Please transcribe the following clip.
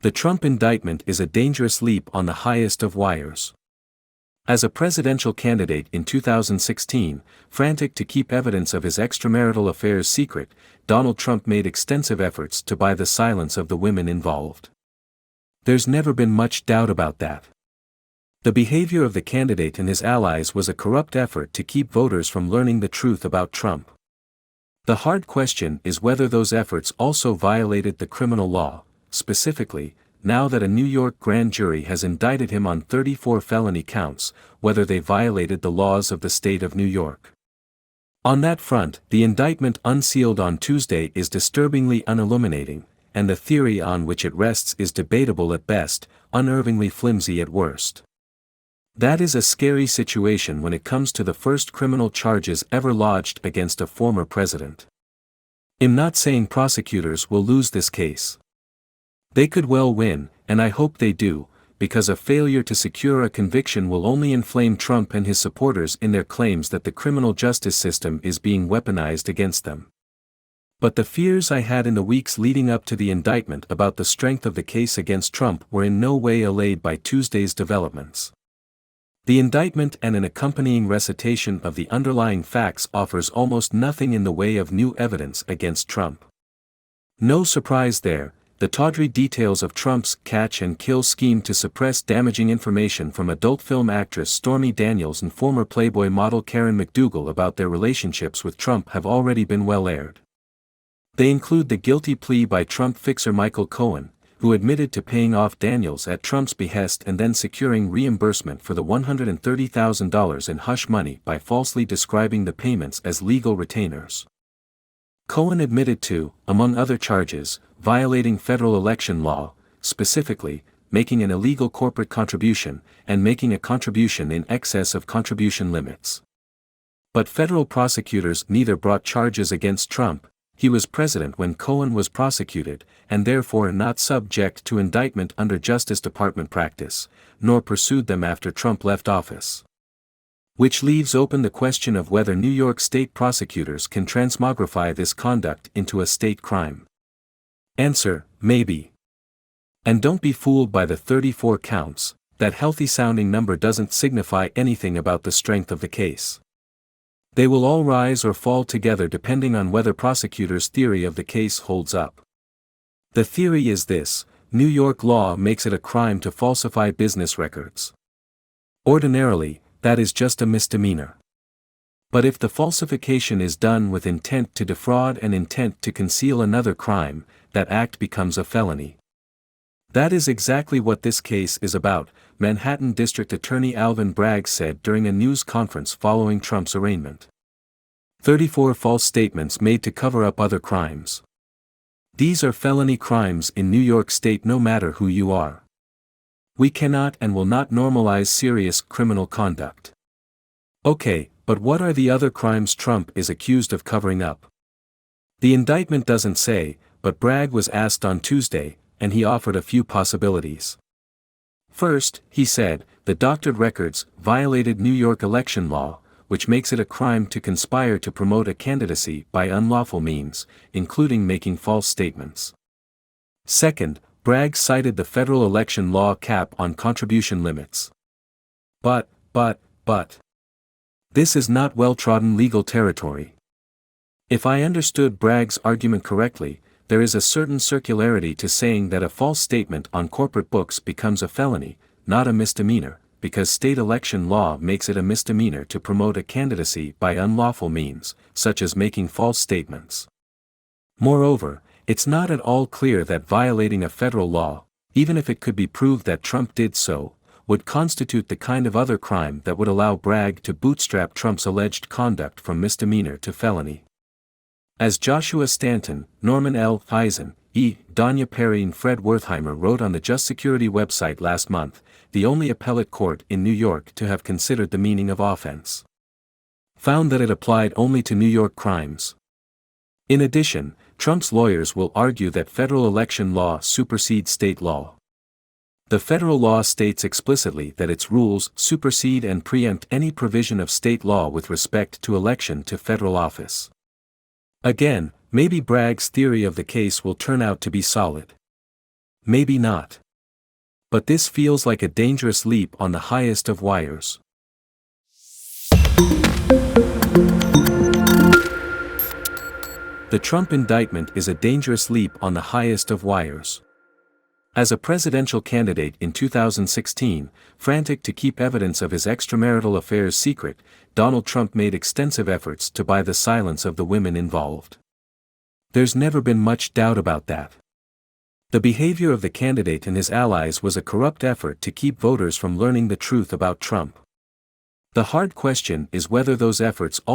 The Trump indictment is a dangerous leap on the highest of wires. As a presidential candidate in 2016, frantic to keep evidence of his extramarital affairs secret, Donald Trump made extensive efforts to buy the silence of the women involved. There's never been much doubt about that. The behavior of the candidate and his allies was a corrupt effort to keep voters from learning the truth about Trump. The hard question is whether those efforts also violated the criminal law, specifically, now that a New York grand jury has indicted him on 34 felony counts, whether they violated the laws of the state of New York. On that front, the indictment unsealed on Tuesday is disturbingly unilluminating, and the theory on which it rests is debatable at best, unnervingly flimsy at worst. That is a scary situation when it comes to the first criminal charges ever lodged against a former president. I'm not saying prosecutors will lose this case. They could well win, and I hope they do, because a failure to secure a conviction will only inflame Trump and his supporters in their claims that the criminal justice system is being weaponized against them. But the fears I had in the weeks leading up to the indictment about the strength of the case against Trump were in no way allayed by Tuesday's developments. The indictment and an accompanying recitation of the underlying facts offers almost nothing in the way of new evidence against Trump. No surprise there. The tawdry details of Trump's catch-and-kill scheme to suppress damaging information from adult film actress Stormy Daniels and former Playboy model Karen McDougal about their relationships with Trump have already been well aired. They include the guilty plea by Trump fixer Michael Cohen, who admitted to paying off Daniels at Trump's behest and then securing reimbursement for the $130,000 in hush money by falsely describing the payments as legal retainers. Cohen admitted to, among other charges, violating federal election law, specifically, making an illegal corporate contribution, and making a contribution in excess of contribution limits. But federal prosecutors neither brought charges against Trump, he was president when Cohen was prosecuted, and therefore not subject to indictment under Justice Department practice, nor pursued them after Trump left office. Which leaves open the question of whether New York state prosecutors can transmogrify this conduct into a state crime. Answer, maybe. And don't be fooled by the 34 counts, that healthy-sounding number doesn't signify anything about the strength of the case. They will all rise or fall together depending on whether prosecutors' theory of the case holds up. The theory is this: New York law makes it a crime to falsify business records. Ordinarily, that is just a misdemeanor. But if the falsification is done with intent to defraud and intent to conceal another crime, that act becomes a felony. That is exactly what this case is about, Manhattan District Attorney Alvin Bragg said during a news conference following Trump's arraignment. 34 false statements made to cover up other crimes. These are felony crimes in New York State no matter who you are. We cannot and will not normalize serious criminal conduct. Okay, but what are the other crimes Trump is accused of covering up? The indictment doesn't say, but Bragg was asked on Tuesday, and he offered a few possibilities. First, he said, the doctored records violated New York election law, which makes it a crime to conspire to promote a candidacy by unlawful means, including making false statements. Second, Bragg cited the federal election law cap on contribution limits. But. This is not well-trodden legal territory. If I understood Bragg's argument correctly, there is a certain circularity to saying that a false statement on corporate books becomes a felony, not a misdemeanor, because state election law makes it a misdemeanor to promote a candidacy by unlawful means, such as making false statements. Moreover, it's not at all clear that violating a federal law, even if it could be proved that Trump did so, would constitute the kind of other crime that would allow Bragg to bootstrap Trump's alleged conduct from misdemeanor to felony. As Joshua Stanton, Norman L. Eisen, E. Danya Perry and Fred Wertheimer wrote on the Just Security website last month, the only appellate court in New York to have considered the meaning of offense found that it applied only to New York crimes. In addition, Trump's lawyers will argue that federal election law supersedes state law. The federal law states explicitly that its rules supersede and preempt any provision of state law with respect to election to federal office. Again, maybe Bragg's theory of the case will turn out to be solid. Maybe not. But this feels like a dangerous leap on the highest of wires. The Trump indictment is a dangerous leap on the highest of wires. As a presidential candidate in 2016, frantic to keep evidence of his extramarital affairs secret, Donald Trump made extensive efforts to buy the silence of the women involved. There's never been much doubt about that. The behavior of the candidate and his allies was a corrupt effort to keep voters from learning the truth about Trump. The hard question is whether those efforts